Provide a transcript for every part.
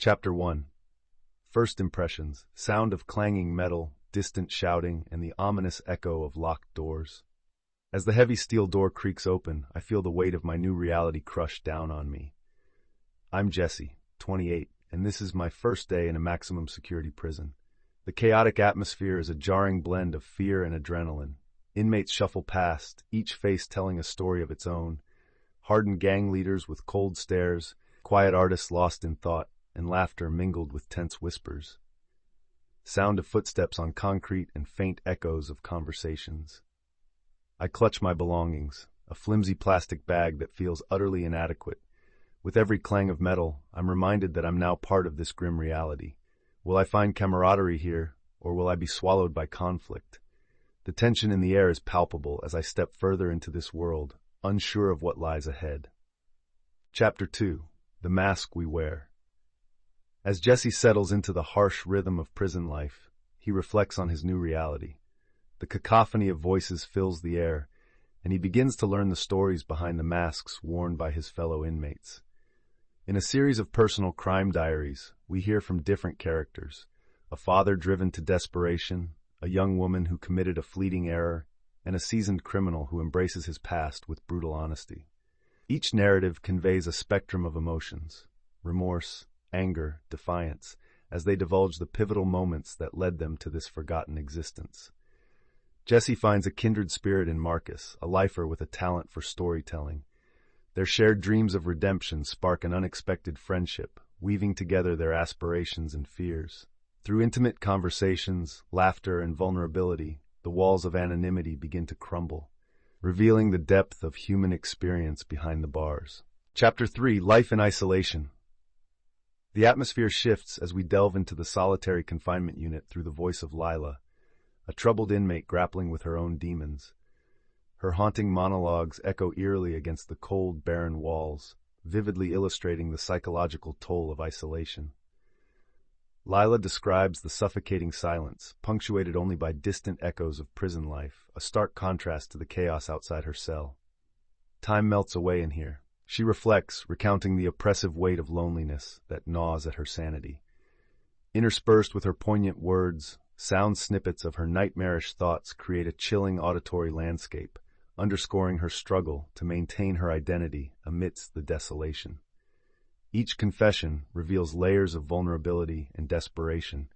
Chapter 1. First Impressions. Sound of clanging metal, distant shouting, and the ominous echo of locked doors. As the heavy steel door creaks open, I feel the weight of my new reality crush down on me. I'm Jesse, 28, and this is my first day in a maximum security prison. The chaotic atmosphere is a jarring blend of fear and adrenaline. Inmates shuffle past, each face telling a story of its own. Hardened gang leaders with cold stares, quiet artists lost in thought, and laughter mingled with tense whispers. Sound of footsteps on concrete and faint echoes of conversations. I clutch my belongings, a flimsy plastic bag that feels utterly inadequate. With every clang of metal, I'm reminded that I'm now part of this grim reality. Will I find camaraderie here, or will I be swallowed by conflict? The tension in the air is palpable as I step further into this world, unsure of what lies ahead. Chapter 2. The Mask We Wear. As Jesse settles into the harsh rhythm of prison life, he reflects on his new reality. The cacophony of voices fills the air, and he begins to learn the stories behind the masks worn by his fellow inmates. In a series of personal crime diaries, we hear from different characters: a father driven to desperation, a young woman who committed a fleeting error, and a seasoned criminal who embraces his past with brutal honesty. Each narrative conveys a spectrum of emotions: remorse, anger, defiance, as they divulge the pivotal moments that led them to this forgotten existence. Jesse finds a kindred spirit in Marcus, a lifer with a talent for storytelling. Their shared dreams of redemption spark an unexpected friendship, weaving together their aspirations and fears. Through intimate conversations, laughter, and vulnerability, the walls of anonymity begin to crumble, revealing the depth of human experience behind the bars. Chapter 3. Life in Isolation. The atmosphere shifts as we delve into the solitary confinement unit through the voice of Lila, a troubled inmate grappling with her own demons. Her haunting monologues echo eerily against the cold, barren walls, vividly illustrating the psychological toll of isolation. Lila describes the suffocating silence, punctuated only by distant echoes of prison life, a stark contrast to the chaos outside her cell. Time melts away in here. She reflects, recounting the oppressive weight of loneliness that gnaws at her sanity. Interspersed with her poignant words, sound snippets of her nightmarish thoughts create a chilling auditory landscape, underscoring her struggle to maintain her identity amidst the desolation. Each confession reveals layers of vulnerability and desperation,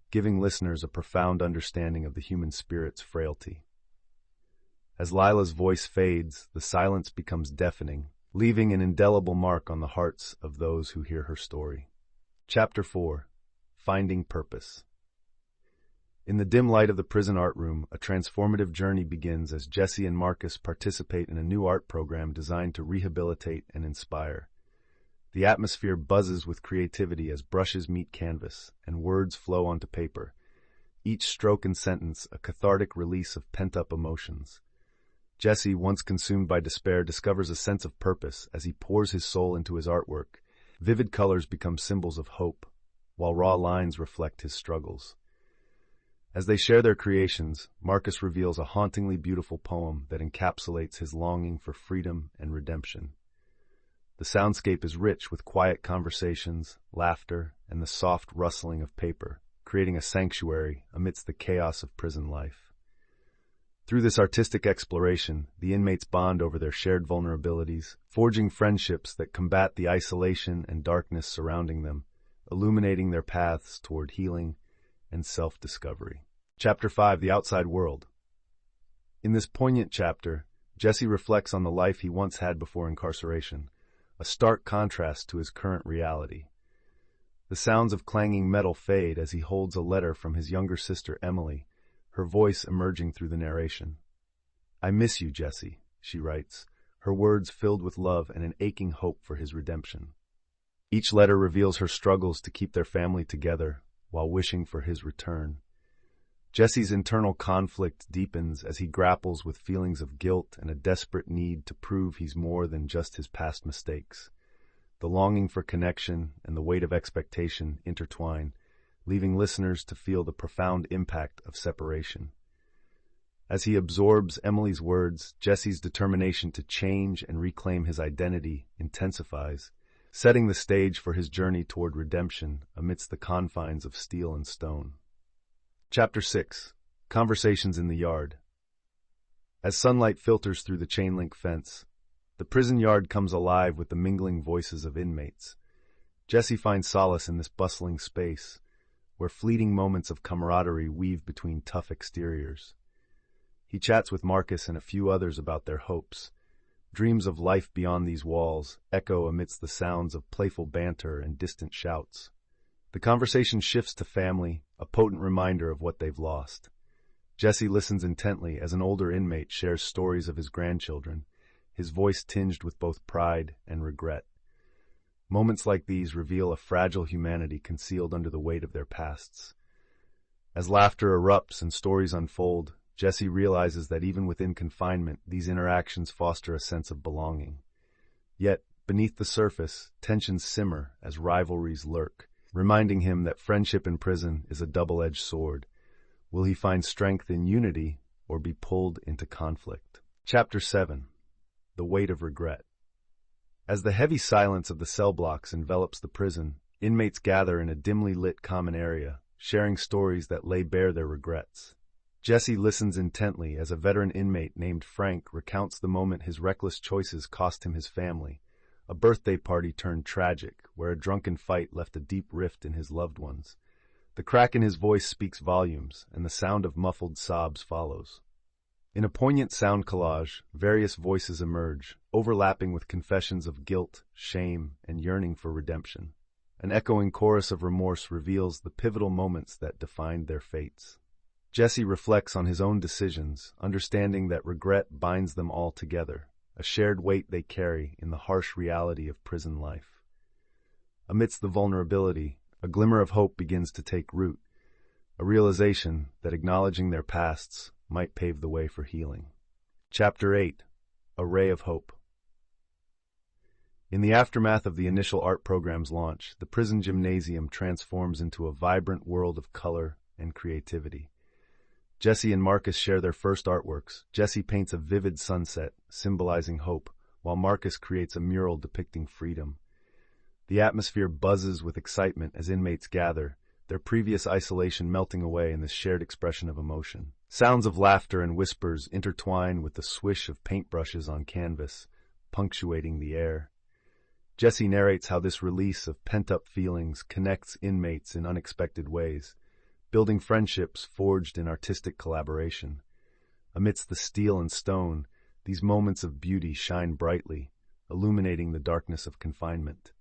giving listeners a profound understanding of the human spirit's frailty. As Lila's voice fades, the silence becomes deafening, leaving an indelible mark on the hearts of those who hear her story. Chapter 4. Finding Purpose. In the dim light of the prison art room, a transformative journey begins as Jesse and Marcus participate in a new art program designed to rehabilitate and inspire. The atmosphere buzzes with creativity as brushes meet canvas and words flow onto paper, each stroke and sentence a cathartic release of pent-up emotions. Jesse, once consumed by despair, discovers a sense of purpose as he pours his soul into his artwork. Vivid colors become symbols of hope, while raw lines reflect his struggles. As they share their creations, Marcus reveals a hauntingly beautiful poem that encapsulates his longing for freedom and redemption. The soundscape is rich with quiet conversations, laughter, and the soft rustling of paper, creating a sanctuary amidst the chaos of prison life. Through this artistic exploration, the inmates bond over their shared vulnerabilities, forging friendships that combat the isolation and darkness surrounding them, illuminating their paths toward healing and self-discovery. Chapter 5. The Outside World. In this poignant chapter, Jesse reflects on the life he once had before incarceration, a stark contrast to his current reality. The sounds of clanging metal fade as he holds a letter from his younger sister Emily, her voice emerging through the narration. "I miss you, Jesse," she writes, her words filled with love and an aching hope for his redemption. Each letter reveals her struggles to keep their family together while wishing for his return. Jesse's internal conflict deepens as he grapples with feelings of guilt and a desperate need to prove he's more than just his past mistakes. The longing for connection and the weight of expectation intertwine, leaving listeners to feel the profound impact of separation. As he absorbs Emily's words, Jesse's determination to change and reclaim his identity intensifies, setting the stage for his journey toward redemption amidst the confines of steel and stone. Chapter 6. Conversations in the Yard. As sunlight filters through the chain-link fence, the prison yard comes alive with the mingling voices of inmates. Jesse finds solace in this bustling space, where fleeting moments of camaraderie weave between tough exteriors. He chats with Marcus and a few others about their hopes. Dreams of life beyond these walls echo amidst the sounds of playful banter and distant shouts. The conversation shifts to family, a potent reminder of what they've lost. Jesse listens intently as an older inmate shares stories of his grandchildren, his voice tinged with both pride and regret. Moments like these reveal a fragile humanity concealed under the weight of their pasts. As laughter erupts and stories unfold, Jesse realizes that even within confinement, these interactions foster a sense of belonging. Yet, beneath the surface, tensions simmer as rivalries lurk, reminding him that friendship in prison is a double-edged sword. Will he find strength in unity or be pulled into conflict? Chapter 7. The Weight of Regret. As the heavy silence of the cell blocks envelops the prison, inmates gather in a dimly lit common area, sharing stories that lay bare their regrets. Jesse listens intently as a veteran inmate named Frank recounts the moment his reckless choices cost him his family, a birthday party turned tragic, where a drunken fight left a deep rift in his loved ones. The crack in his voice speaks volumes, and the sound of muffled sobs follows. In a poignant sound collage, various voices emerge, overlapping with confessions of guilt, shame, and yearning for redemption. An echoing chorus of remorse reveals the pivotal moments that defined their fates. Jesse reflects on his own decisions, understanding that regret binds them all together, a shared weight they carry in the harsh reality of prison life. Amidst the vulnerability, a glimmer of hope begins to take root, a realization that acknowledging their pasts might pave the way for healing. Chapter 8. A Ray of Hope. In the aftermath of the initial art program's launch, the prison gymnasium transforms into a vibrant world of color and creativity. Jesse and Marcus share their first artworks. Jesse paints a vivid sunset, symbolizing hope, while Marcus creates a mural depicting freedom. The atmosphere buzzes with excitement as inmates gather, their previous isolation melting away in this shared expression of emotion. Sounds of laughter and whispers intertwine with the swish of paintbrushes on canvas, punctuating the air. Jesse narrates how this release of pent-up feelings connects inmates in unexpected ways, building friendships forged in artistic collaboration. Amidst the steel and stone, these moments of beauty shine brightly, illuminating the darkness of confinement.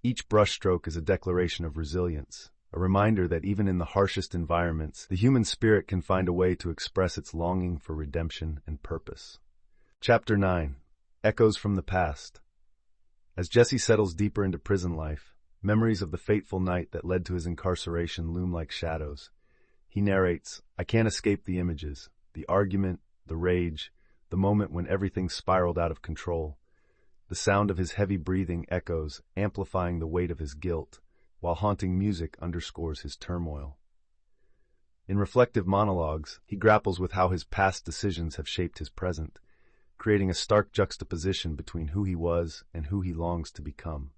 Each brushstroke is a declaration of resilience, a reminder that even in the harshest environments, the human spirit can find a way to express its longing for redemption and purpose. Chapter 9. Echoes from the Past. As Jesse settles deeper into prison life, memories of the fateful night that led to his incarceration loom like shadows. He narrates, "I can't escape the images, the argument, the rage, the moment when everything spiraled out of control." The sound of his heavy breathing echoes, amplifying the weight of his guilt, while haunting music underscores his turmoil. In reflective monologues, he grapples with how his past decisions have shaped his present, creating a stark juxtaposition between who he was and who he longs to become.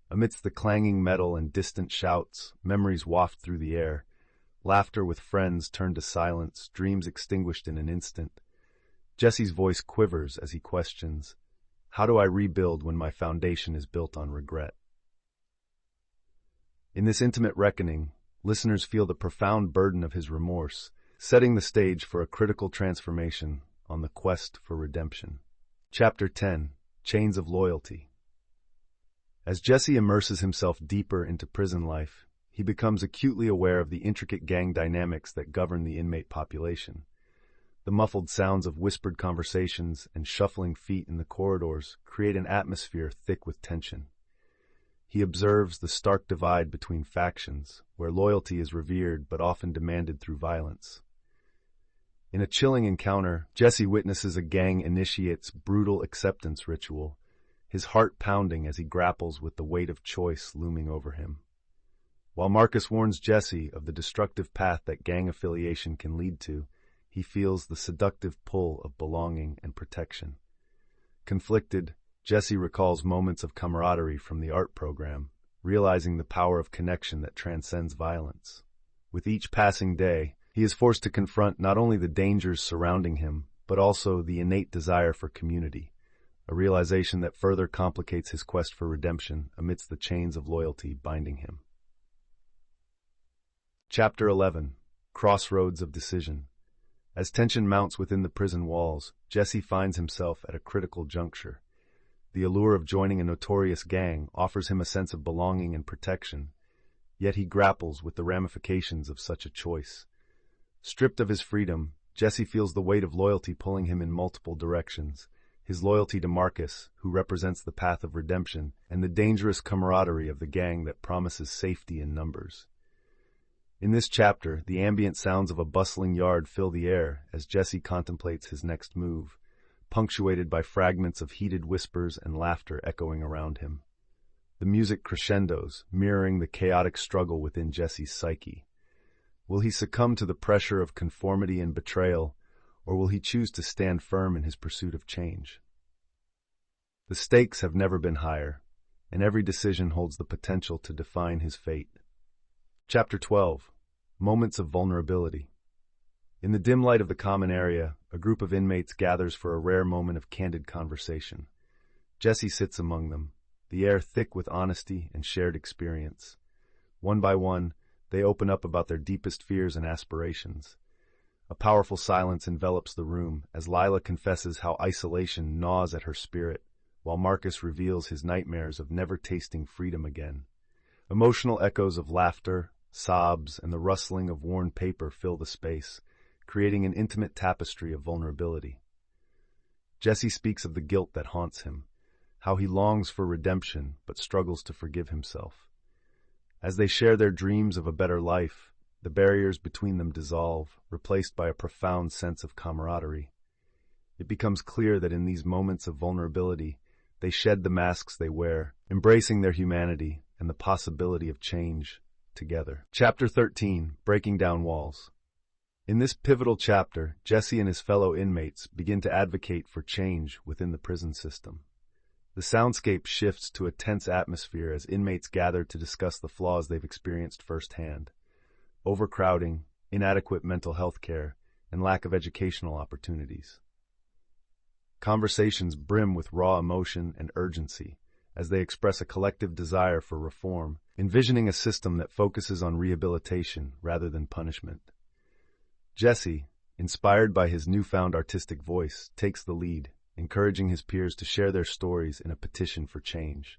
Amidst the clanging metal and distant shouts, memories waft through the air. Laughter with friends turned to silence, dreams extinguished in an instant. Jesse's voice quivers as he questions, "How do I rebuild when my foundation is built on regret?" In this intimate reckoning, listeners feel the profound burden of his remorse, setting the stage for a critical transformation on the quest for redemption. Chapter 10. Chains of Loyalty. As Jesse immerses himself deeper into prison life, he becomes acutely aware of the intricate gang dynamics that govern the inmate population. The muffled sounds of whispered conversations and shuffling feet in the corridors create an atmosphere thick with tension. He observes the stark divide between factions, where loyalty is revered but often demanded through violence. In a chilling encounter, Jesse witnesses a gang initiate's brutal acceptance ritual, his heart pounding as he grapples with the weight of choice looming over him. While Marcus warns Jesse of the destructive path that gang affiliation can lead to, he feels the seductive pull of belonging and protection. Conflicted, Jesse recalls moments of camaraderie from the art program, realizing the power of connection that transcends violence. With each passing day, he is forced to confront not only the dangers surrounding him, but also the innate desire for community, a realization that further complicates his quest for redemption amidst the chains of loyalty binding him. Chapter 11. Crossroads of Decision. As tension mounts within the prison walls, Jesse finds himself at a critical juncture. The allure of joining a notorious gang offers him a sense of belonging and protection, yet he grapples with the ramifications of such a choice. Stripped of his freedom, Jesse feels the weight of loyalty pulling him in multiple directions. His loyalty to Marcus, who represents the path of redemption, and the dangerous camaraderie of the gang that promises safety in numbers. In this chapter, the ambient sounds of a bustling yard fill the air as Jesse contemplates his next move, punctuated by fragments of heated whispers and laughter echoing around him. The music crescendos, mirroring the chaotic struggle within Jesse's psyche. Will he succumb to the pressure of conformity and betrayal, or will he choose to stand firm in his pursuit of change? The stakes have never been higher, and every decision holds the potential to define his fate. Chapter 12. Moments of Vulnerability. In the dim light of the common area, a group of inmates gathers for a rare moment of candid conversation. Jesse sits among them, the air thick with honesty and shared experience. One by one, they open up about their deepest fears and aspirations. A powerful silence envelops the room as Lila confesses how isolation gnaws at her spirit, while Marcus reveals his nightmares of never tasting freedom again. Emotional echoes of laughter, sobs, and the rustling of worn paper fill the space, creating an intimate tapestry of vulnerability. Jesse speaks of the guilt that haunts him, how he longs for redemption but struggles to forgive himself. As they share their dreams of a better life, the barriers between them dissolve, replaced by a profound sense of camaraderie. It becomes clear that in these moments of vulnerability, they shed the masks they wear, embracing their humanity and the possibility of change together. Chapter 13. Breaking Down Walls. In this pivotal chapter, Jesse and his fellow inmates begin to advocate for change within the prison system. The soundscape shifts to a tense atmosphere as inmates gather to discuss the flaws they've experienced firsthand: overcrowding, inadequate mental health care, and lack of educational opportunities. Conversations brim with raw emotion and urgency as they express a collective desire for reform, envisioning a system that focuses on rehabilitation rather than punishment. Jesse, inspired by his newfound artistic voice, takes the lead, encouraging his peers to share their stories in a petition for change.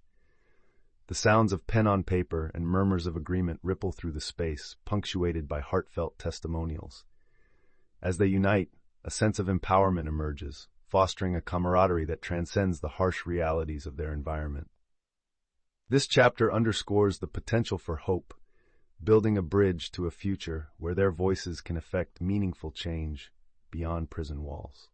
The sounds of pen on paper and murmurs of agreement ripple through the space, punctuated by heartfelt testimonials. As they unite, a sense of empowerment emerges, fostering a camaraderie that transcends the harsh realities of their environment. This chapter underscores the potential for hope, building a bridge to a future where their voices can effect meaningful change beyond prison walls.